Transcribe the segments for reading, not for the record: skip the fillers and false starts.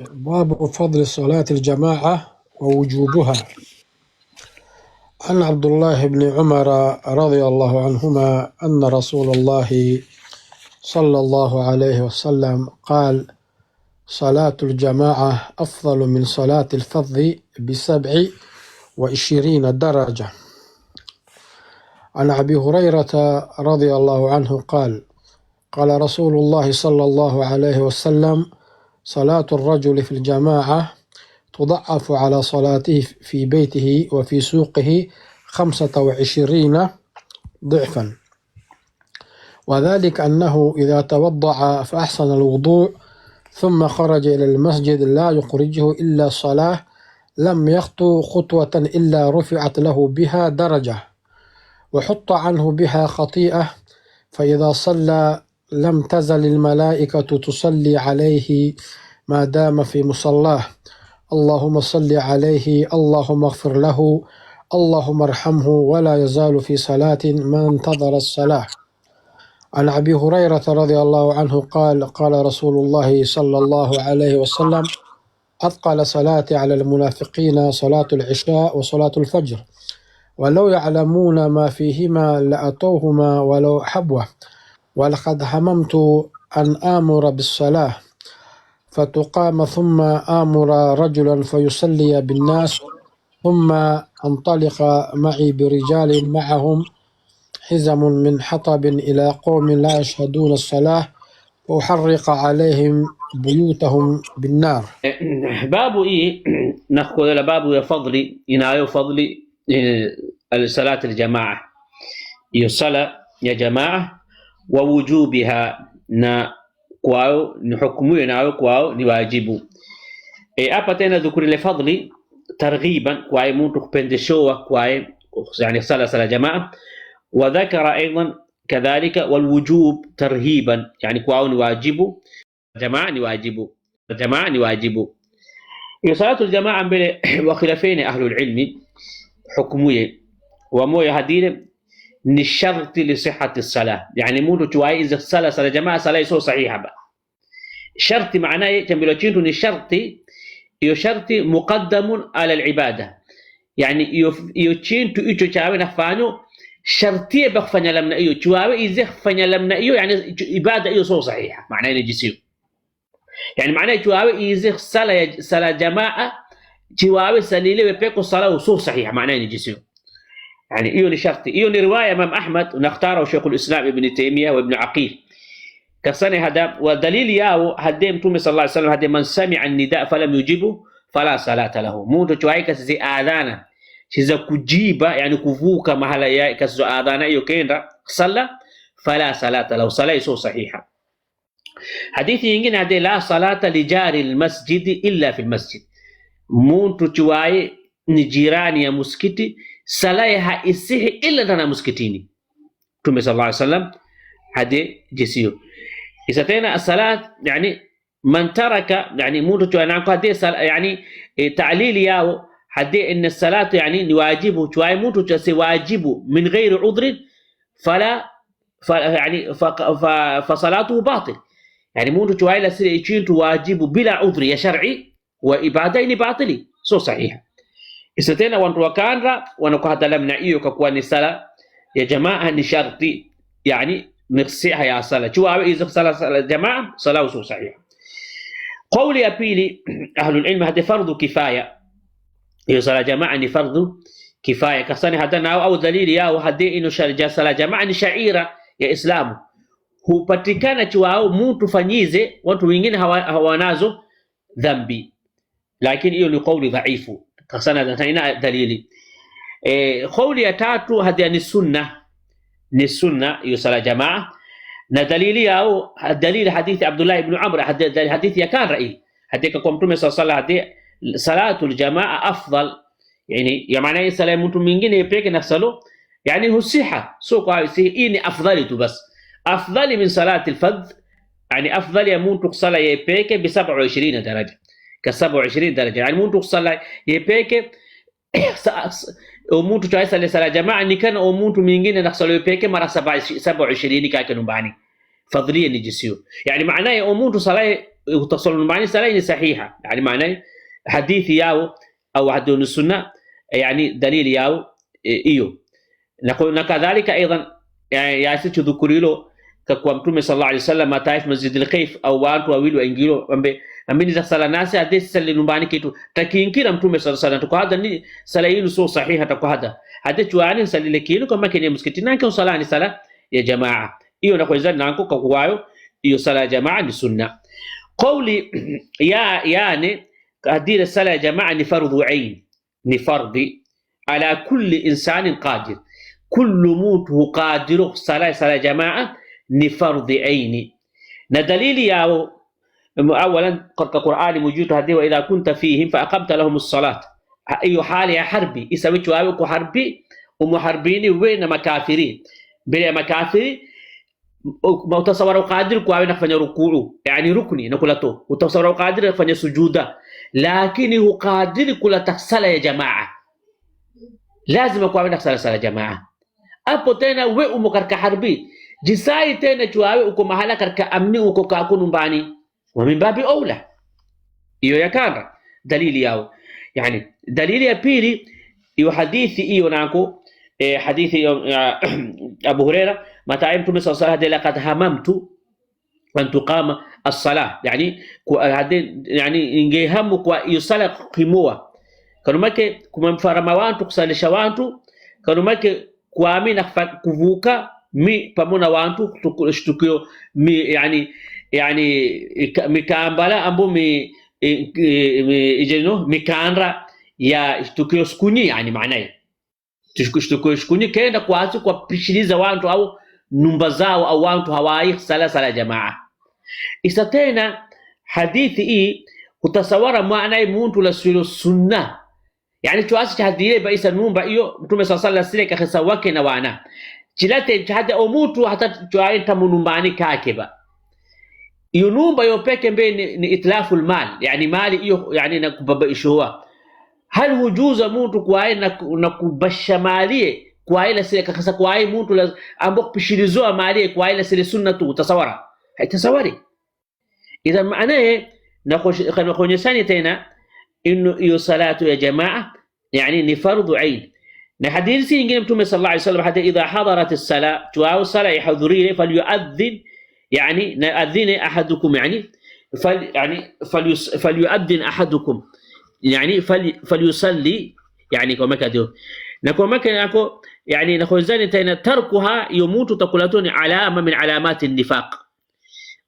باب فضل صلاة الجماعة ووجوبها. عن عبد الله بن عمر رضي الله عنهما أن رسول الله صلى الله عليه وسلم قال: صلاة الجماعة أفضل من صلاة الفرد ب27 درجة. عن أبي هريرة رضي الله عنه قال: قال رسول الله صلى الله عليه وسلم: صلاة الرجل في الجماعة تضعف على صلاته في بيته وفي سوقه 25 ضعفا، وذلك أنه إذا توضأ فأحسن الوضوء ثم خرج إلى المسجد لا يخرجه إلا صلاة لم يخطو خطوة إلا رفعت له بها درجة وحط عنه بها خطيئة، فإذا صلى لم تزل الملائكة تصلي عليه ما دام في مصلاه: اللهم صل عليه، اللهم اغفر له، اللهم ارحمه، ولا يزال في صلاة ما انتظر الصلاة. عن أبي هريرة رضي الله عنه قال: قال رسول الله صلى الله عليه وسلم: أثقل صلاة على المنافقين صلاة العشاء وصلاة الفجر، ولو يعلمون ما فيهما لأتوهما ولو حبوة، ولقد هممت أن آمر بالصلاة فتقام ثم آمر رجلا فيصلي بالناس ثم أنطلق معي برجال معهم حزم من حطب إلى قوم لا يشهدون الصلاة وأحرق عليهم بيوتهم بالنار. باب نأخذ باب يفضل إنايو فضل صلاة الجماعة، يصلى يا جماعة ووجوبها na kwao ni hukumu inayo kwao ni wajibu. Hapa tena dhukuri le fadli targhiban kwa mtu kupendeshowa kwa yani sala jamaa, wa dhakara aidan kadhalika walwujub tarhiban yani kwao ni wajibu, jamaa ni wajibu. Salatu aljamaa mbele wa khilafaini ahlul ilmi hukumuye wa moyo hadire ni sharti li sihhati salah, yani mtu tuwai iza sala jamaa sala iso sahiha ba sharti maanaye tambilo chintu ni sharti, iyo sharti muqaddamun ala alibada, yani iyo chintu icho chawe nafanyo sharti bakfanya lamna iyo chawe iza fanya lamna iyo yani ibada iyo so sahiha maanaye ni jisiyo, yani maanaye chawe iza sala jamaa chawe salile peko sala so sahiha maanaye ni jisiyo. يعني إيوني شرطي إيوني رواية إمام أحمد نختاره شيخ الإسلام ابن تيمية وابن عقيل كسنة هذا ودليل ياو هديم تومي صلى الله عليه وسلم هديم من سمع النداء فلم يجيبه فلا صلاة له. مونتو تشوايك زي آذانا شيزا كجيبا يعني كفوكا محلا يا كسو آذانا يوكينرا صلى فلا صلاة له، صلاة سو صحيحة. حديث ينجن هذه لا صلاة لجار المسجد إلا في المسجد. مونتو تشواي نجيراني يا مسكتي صلاة haisihi illa ndani msikitini. Mtume sallallahu alaihi wasallam hadi jisiyo isa tena salat yani man taraka yani mtu tuanako hadi yani ta'lili yao hadi in salatu yani ni wajibu tuai mtu tasi wajibu min ghairi udhr fala yani fa salatuhu batil, yani mtu tuai la siri chintu wajibu bila udhri ya shar'i wa ibadaini batili so sahiha. Isa tena watu wakandra wanakuhata lamna iyo kwa ni sala ya jamaa ni sharti, yani nisiha ya sala chua izo sala jamaa sala usu sahiha. Qawli ya pili ahlul ilm hadi fardhu kifaya, iyo sala jamaa ni fardhu kifaya kasani hadana au dalili yao hadi ino sala jamaa ni shaira ya Islamu, hupatikana chua mtu fanyize watu wengine hawanazo dhambi, lakini hiyo ni qawli dhaifu kasana haina dalili. Qawli ya tatu hadi ni sunna hiyo sala jamaa, na dalili yao dalili hadithi Abdullah ibn Amr hadithi ya kan rai hadi kwa Mtume sallallahu alaihi wasallam salatu aljamaa afdal, yani ya maana sala mtu mwingine peke na salo yani husiha so kwa hii ni afdali tu bas, afdali min salati alfadh, yani afdali ya mtu sala yepeke bi 27 daraja ka 27 daraja, yani mtu sala yepeke mtu tuaisa sala jamaa ni kana mtu mwingine na sala yepeke mara 27 kake nyumbani fadhlia ni jisio, yani maana ya mtu sala utasali nyumbani sala ni sahiha, yani maana hadithi yao au hadithi sunna, yani dalili yao hiyo. Na kadhalika aidan yasi tudhukurilo kwa Mtume sallallahu alaihi wasallam ataif Masjid al-Khaif au watu wawili waingilo ambeni za sala nasi hadithi sala nyumbani kitu takiinkira Mtume sallallahu alaihi wasallam tukahada ni sala hilo sio sahiha, takahada hadithi wani salile kilo kama kwenye msikiti nake usala ni sala ya jamaa hiyo, na kuweza nanko kwa kwayo hiyo sala ya jamaa ni sunna. Qawli yani hadira sala ya jamaa ni fardhu ain, ni fardhi ala kulli insanin qadir, kullu mutu qadiru sala jamaa ni fardhi aini. Na dalili yao اولا القران موجود هذه واذا كنت فيهم فاقمت لهم الصلاه، اي حال يا حربي يسوي واو حربي ومحاربين وين مكافرين بلا مكافرين وتصوروا قادر كواو نفني ركوع يعني ركني نقولته وتصوروا قادر نفني سجودا، لكنه قادر كل تحصل يا جماعه لازم كواو نحصل يا جماعه hapo tena we umokarka harbi jisai tena chuawe uko mahala karka amni uko kako nyumbani wa mimbabi aula. Hiyo yakanda dalili yao. Yani dalili ya pili hiyo hadithi hiyo nako hadithi ya Abu Huraira mata Mtume sallallahu alayhi wasallam laqad hamamtu an tuqama as-salah, yani yani ingehamu kwa hiyo sala qimoa kanumake kumamfarama watu kusalisha watu kanumake kuamina kuvuka mi pamoja watu kushtukio mi yani mikambala ambo mi ijeno mikandra ya shtukio skuni, yani maana yake shtukio skuni kaenda kwaasi kwa pishiliza watu au numba zao au watu hawai sala jamaa. Isa tena hadithi hii kutasawara maana mtu la sunna, yani tuasi hadithi baisa numba hiyo Mtume sallallahu alaihi wasallam kahisa wake na wana chilate hata omutu hata tuaita munumbani kakeba hiyo numba hiyo peke mbe ni itlafu almal, yani mali hiyo yani na kubabaishoa hal hujuza mtu kwa na kubashamalie kwa ile sile kahisa kwa mtu ambo kupishilizoa mali kwa ile sile sunna tu tasawara haitasawari. Idha maana na kuonyeshani tena انه hiyo salatu ya jamaa yani ni fardhu ain. Na hadithi nyingine Mtume sallallahu alayhi wasallam hata idha hadarat as-salat tuau sala yahdhuri falyuadhin, yani naadhin ahadukum yani falyuadhin ahadukum yani falyusalli yani kama kadio na kama yako yani na khuzani tena tarkuha yomutu takulatuni alama min alamati an-nifaq,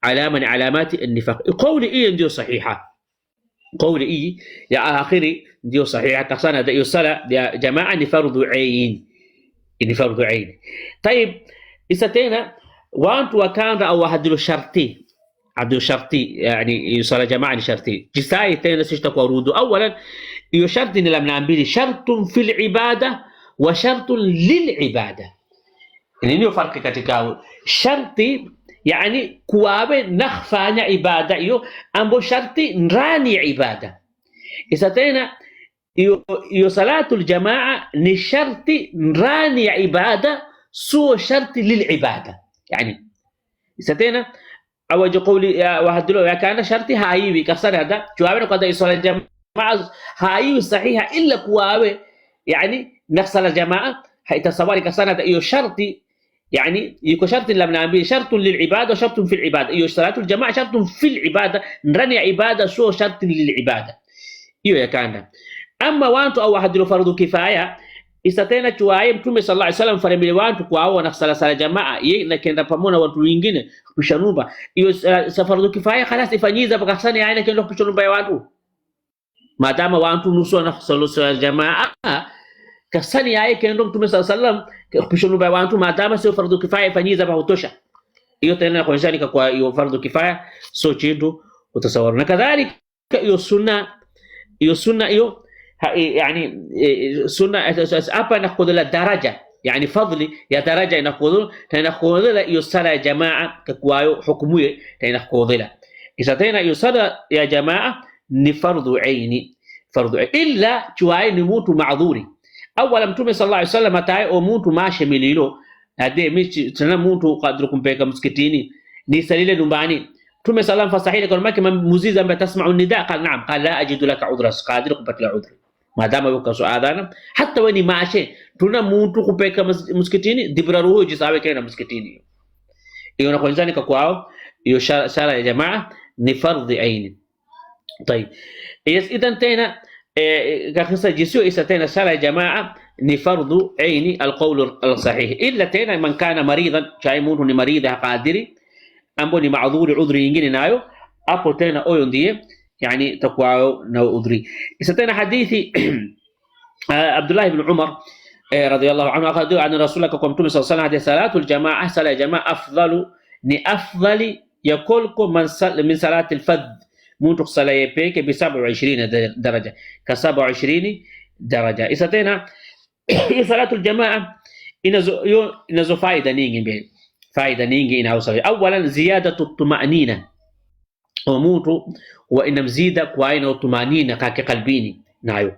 alama min alamati an-nifaq. Qawli hii ndio sahiha, قولي إيه يا آخري ديو صحيح كسانا ديو صلاة يا جماعة ni fardhu ain, ni fardhu ain. طيب إستينا وانت وكان أو هدلو شرطي عبدو شرطي يعني يصلى جماعة شرطي جساي تينا سيشتكوا رودو. أولا يو شرط لم نعمل شرط في العبادة وشرط للعبادة، يعني نيو فرق كتكاو شرطي يعني كوابه نخفانيا عباده iyo ambo sharti ndani ya ibada. Isa tena iyo salatul jamaa ni sharti ndani ya ibada sio sharti lilibada. Yani isa tena awaje qawli wahadilo ya kana sharti haiwi kasara hada jawabu kwa da salatul jamaa haiwi sahiha illa kuwawe yani nakhsala jamaa haitasawari kasara iyo sharti يعني يكون شرط لم نعمل شرط للعباده وشرط في العباده. ايوه صلاه الجماعه شرط في العباده نرني عباده سو شرط للعباده ايوه كان. اما وانت او واحد فرض كفايه استتينا tuaye Mtume sallallahu alaihi wasallam faremile watu kwa hao na sala jamaa yeye na kenda pamoja na watu wengine kushanumba hiyo fardu kifaya خلاص ifanyiza mpaka sana yaani kenda kushanumba ya watu madama watu nusu na sala jamaa kasani yaye kendo Mtume sallallahu alaihi wasallam kushunubaya watu madama sio fardhu kifaya fanyiza pa hutosha. Hiyo tena kuonyesha kwa hiyo fardhu kifaya sio chitu utasawara. Na kadhalika hiyo sunna hiyo yani sunna hapa na kudula daraja yani fadli ya daraja inakodula tena kudula hiyo sala ya jamaa kwa hukumu tena kudula. Isa tena hiyo sala ya jamaa ni fardhu aini, fardhu illa chuai ni mtu maadhuri. Awala Mtume sallallahu alaihi wasallam ataye o mtu mashemililo ade michi tena mtu kadri kumpeka msikitini ni salile nyumbani Mtume sallam fasahili kwa maki muzizi ambaye tasma'u nida, qala na'am, qala la ajidu laka udhra, qadir kupata udhri maadama yuko so adhana hata weni maashe tuna muntu kupeka msikitini dibra ruhu jisawe kaina msikitini. Hiyo na kwanza nika kwao hiyo sala ya jamaa ni fardhi aini. طيب اذا تينا كخصه جسو اذا تينا sala ya jamaa ni fardhu aini alqawl alsahih, illa tena man kana maridan, chai muntu ni marida qadiri ambo ni maadhuri udhri nyingine nayo hapo tena huyo ndiye yani takwao na udhri. Isa tena hadithi Abdullah ibn Umar radiyallahu anhu qala an rasulaka kwa mtume sallallahu alayhi wasallam, salatul jamaa, sala jamaa afdalu ni afdali yakulku min salati alfadh, muntu sala yepeke bi 27 daraja ka 27 daraja. Isa tena salatul jamaa inazo faida nyingi mbele, faida nyingi inayosawa. Awalan ziyadatu tumanina, mtu wa inamzida kwa aina tumanina kake kalbini nayo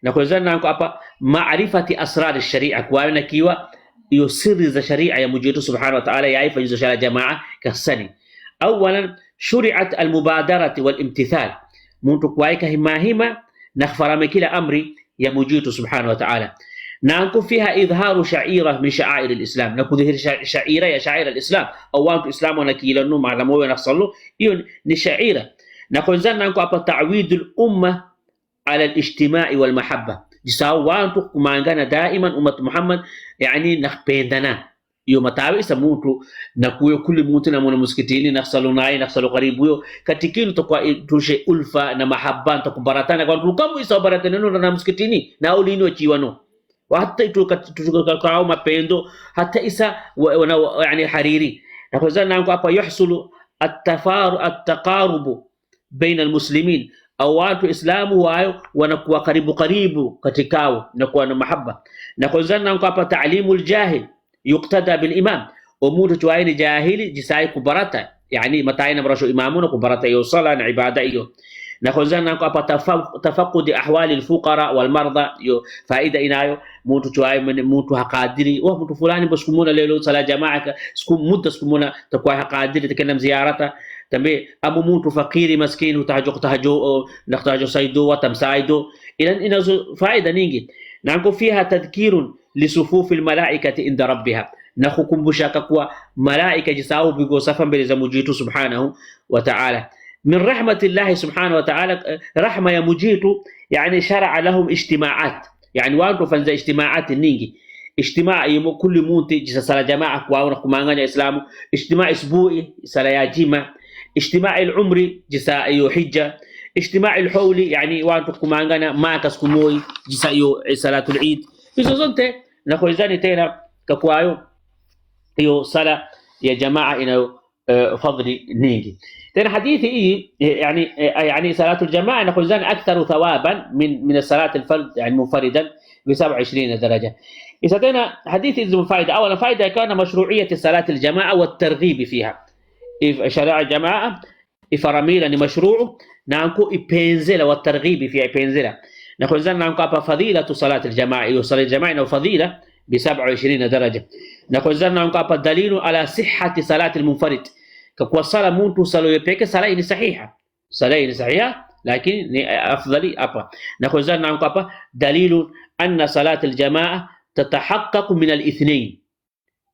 na kwa zana nako hapa maarifati asrar ash-sharia, kwa aina kiwa hiyo siri za sharia ya Mwenyezi Subhanahu wa Ta'ala yaifa hizo sala jamaa kasani. Awalan shuri'at al-mubadarati wal-imtithal, mtu kwa aika hima na kufarama kila amri ya Mwenyezi Subhanahu wa Ta'ala. نانكو فيها إظهار شعيرة من شعائر الإسلام، نكو ظهر شعيرة يا شعائر الإسلام أو وانتو إسلام ونكيل النوم على موية نفصلو إيون نشعيرة. نكو نزال نانكو أبا تعويد الأمة على الاجتماع والمحبة، جساو وانتو كمانغانا دائما أمة محمد يعني نخبيندنا يوم تاوي سموتو نكو كل موتنا من المسكتين نفصلو ناي نفصلو قريبو كتكينو تقوى توشي ألفا نمحبان تقو براتانا قوانتو كمو إساو براتانا نو مسكتيني ناولينو تشيوانو وحتى يتوقعوا مapendo hata isa yani hariri. Na kwa zana nangu hapa yuhsulu at-taqarub baina al-muslimin, au watu islamu wao wanakuwa karibu katikao na kuwa na mahaba. Na kwa zana nangu hapa ta'limu al-jahil yuqtada bil imam, umudu tuaini jahili jisai kubarata yani mataina barashu imamuna kubarata hiyo sala na ibada hiyo. Na kwa zana nangu hapa tafaqudi ahwali al-fuqara wal marda, hiyo faida inayo mtu tuaye mtu haqadiri wa mtu fulani basikumuna leo sala jamaa sikumuna takwa haqadiri takenda ziyarata tambe amu mtu fakiri maskini tahaju nahtajo saido wa tamsaido ilan inazo faida nyingi. Nango fiha tadhkirun li sufufi almalaikati inda rabbiha, na kukumbusha kwa malaika jisao bigo safa mbele za Mwenyezi Subhanahu wa Ta'ala. من رحمة الله سبحانه وتعالى رحمة يا مجيتو يعني شرع لهم اجتماعات، يعني وانتو فنزا اجتماعات النيجي اجتماع يمو كل مونتي جسا صلاة جماعة كواونا كمانغانيا إسلامو، اجتماع اسبوعي صلاة جيمة، اجتماع العمري جسا ايو حجة، اجتماع الحولي يعني وانتو كمانغانيا ماكس كموي جسا ايو صلاة العيد. إذا زنتي نخوي زاني تينا ككوايو ايو صلاة يا جماعة إنو فضل نيجي. لأن حديثي يعني صلاة الجماعة نقول زان أكثر ثوابا من الصلاة الفرد يعني منفردا ب 27 درجة. إذا تنا حديثي ذو فائدة، أولا فائدة كان مشروعية صلاة الجماعة والترغيب فيها. شرع الجماعة إفراميلا مشروع نانكو إبنزلا والترغيب فيها إبنزلا. نقول زان نانكو فضيلة صلاة الجماعة، صلاة الجماعة فضيلة ب 27 درجة. نقول زان نانكو دليل على صحة صلاة المنفرد، كقوى صلاة مونتو صلاة يبيك صلاة إني صحيحة، صلاة إني صحيحة لكن أفضل أبا. نقول زاد نعم أبا دليل أن صلاة الجماعة تتحقق من الاثنين،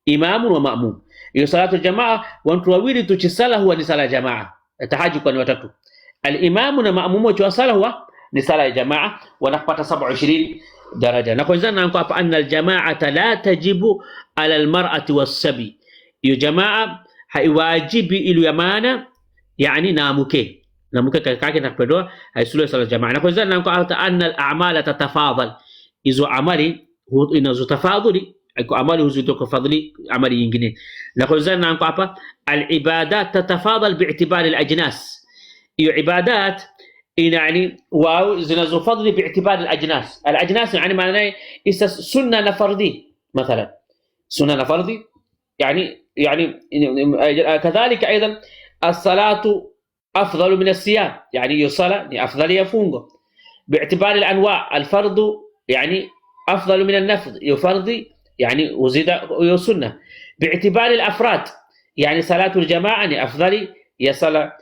إمام ومأموم. إذا صلاة الجماعة وانتو ويري تشسالة هو نصلاة جماعة تحاجك ونوتتو، الإمام ومأموم وشوصالة هو نصلاة جماعة ونقبط 27 درجة. نقول زاد نعم أبا أن الجماعة لا تجب على المرأة والسبي، يا جماعة haiwajibi ilu yamana yani namuke kake nakpedoa haisulu sala jamaa. Na kwa hiyo nanko hata anna al-a'mala tatafadhal, izo amali inazo tafadhuli iko amali huzutoka fadhili amali nyingine. Na kwa hiyo nanko hapa al-ibadat tatafadhal bi'tibari al-ajnas, hiyo ibadat يعني واو zinazo fadhili bi'tibari al-ajnas. Al-ajnas yani maana isa sunna na fardhi, مثلا sunna na fardhi يعني كذلك أيضا الصلاة أفضل من الصيام، يعني يصلى أفضل يفونغ باعتبار الأنواع. الفرض يعني أفضل من النفل، يفرض يعني وزيد وسنة. باعتبار الأفراد يعني صلاة الجماعة أفضل ya sala